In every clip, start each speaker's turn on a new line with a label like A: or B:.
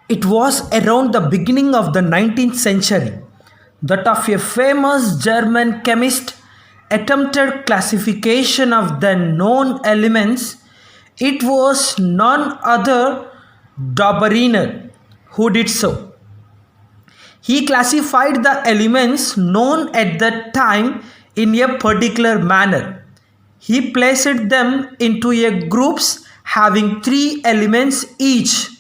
A: It was around the beginning of the 19th century that of a famous German chemist attempted classification of the known elements. It was none other Dobereiner who did so. He classified the elements known at that time in a particular manner. He placed them into a groups having three elements each.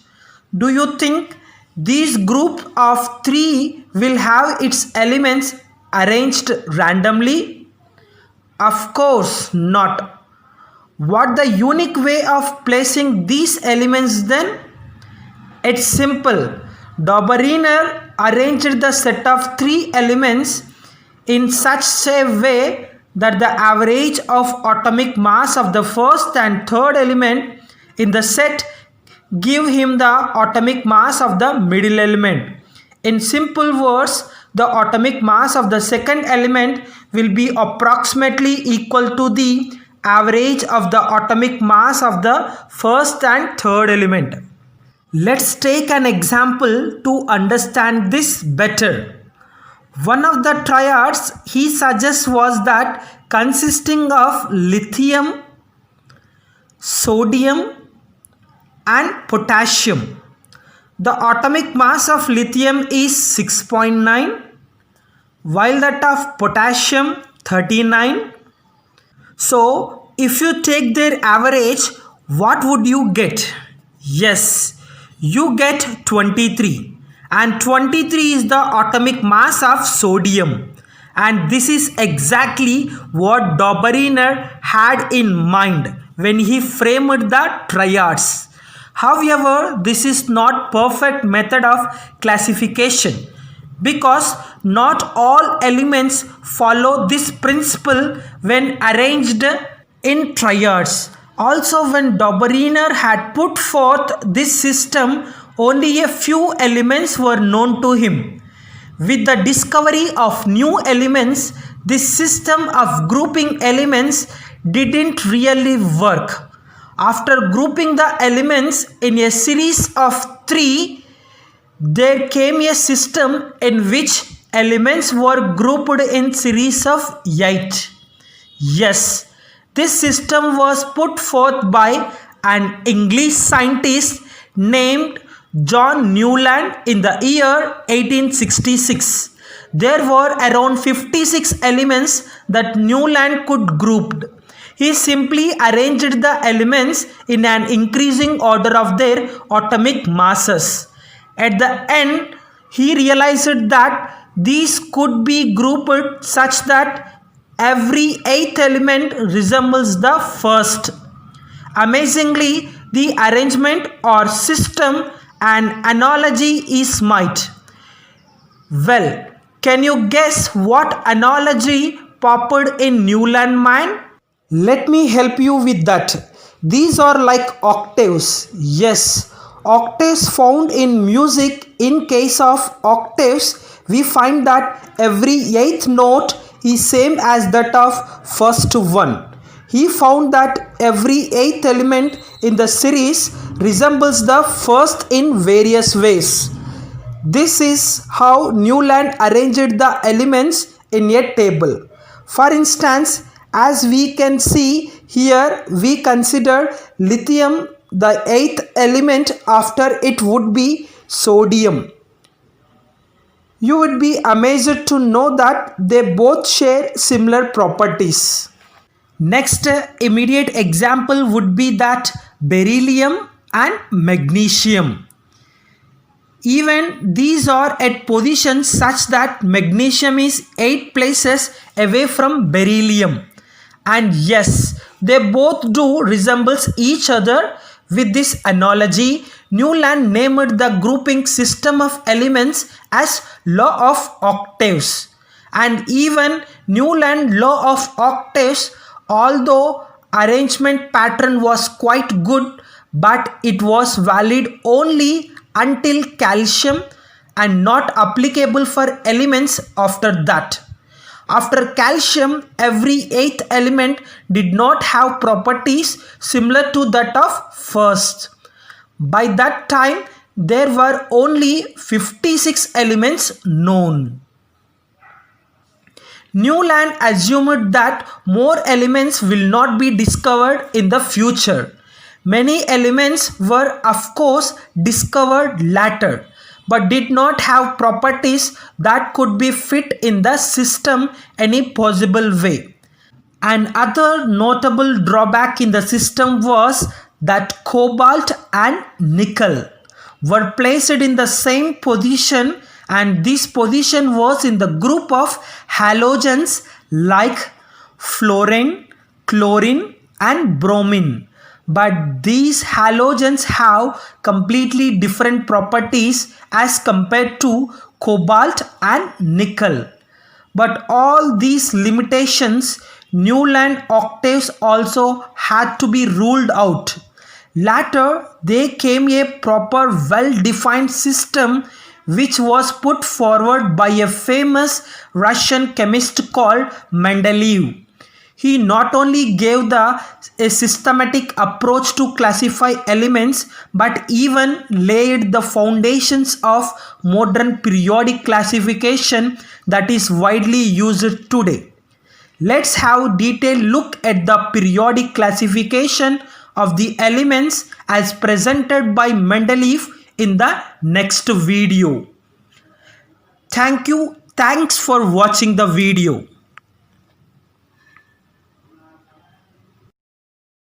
A: Do you think this group of three will have its elements arranged randomly? Of course not. What the unique way of placing these elements then? It's simple. Dobereiner arranged the set of three elements in such a way that the average of atomic mass of the first and third element in the set give him the atomic mass of the middle element. In simple words, the atomic mass of the second element will be approximately equal to the average of the atomic mass of the first and third element. Let's take an example to understand this better. One of the triads he suggests was that consisting of lithium, sodium, and potassium. The atomic mass of lithium is 6.9, while that of potassium 39. So if you take their average, what would you get? Yes, you get 23, and 23 is the atomic mass of sodium, and this is exactly what Dobereiner had in mind when he framed the triads. However, this is not perfect method of classification because not all elements follow this principle when arranged in triads. Also, when Dobereiner had put forth this system, only a few elements were known to him. With the discovery of new elements, this system of grouping elements didn't really work. After grouping the elements in a series of three, there came a system in which elements were grouped in series of 8. Yes, this system was put forth by an English scientist named John Newland in the year 1866. There were around 56 elements that Newland could group. He simply arranged the elements in an increasing order of their atomic masses. At the end, he realized that these could be grouped such that every eighth element resembles the first. Amazingly, the arrangement or system and analogy is might. Well, can you guess what analogy popped in Newland mind? Let me help you with that. These are like octaves. Yes, octaves found in music. In case of octaves, we find that every eighth note is same as that of first one. He found that every eighth element in the series resembles the first in various ways. This is how Newland arranged the elements in a table. For instance, as we can see here, we consider lithium the eighth element. After it would be sodium. You would be amazed to know that they both share similar properties. Next immediate example would be that beryllium and magnesium. Even these are at positions such that magnesium is 8 places away from beryllium. And yes, they both do resembles each other. With this analogy, Newland named the grouping system of elements as law of octaves. And even Newland law of octaves, although arrangement pattern was quite good, but it was valid only until calcium and not applicable for elements after that. After calcium, every eighth element did not have properties similar to that of first. By that time, there were only 56 elements known. Newland assumed that more elements will not be discovered in the future. Many elements were of course discovered later, but did not have properties that could be fit in the system any possible way. Another notable drawback in the system was that cobalt and nickel were placed in the same position, and this position was in the group of halogens like fluorine, chlorine and bromine. But these halogens have completely different properties as compared to cobalt and nickel. But all these limitations, Newland octaves also had to be ruled out. Later, there came a proper well-defined system which was put forward by a famous Russian chemist called Mendeleev. He not only gave a systematic approach to classify elements, but even laid the foundations of modern periodic classification that is widely used today. Let's have a detailed look at the periodic classification of the elements as presented by Mendeleev in the next video. Thanks for watching the video.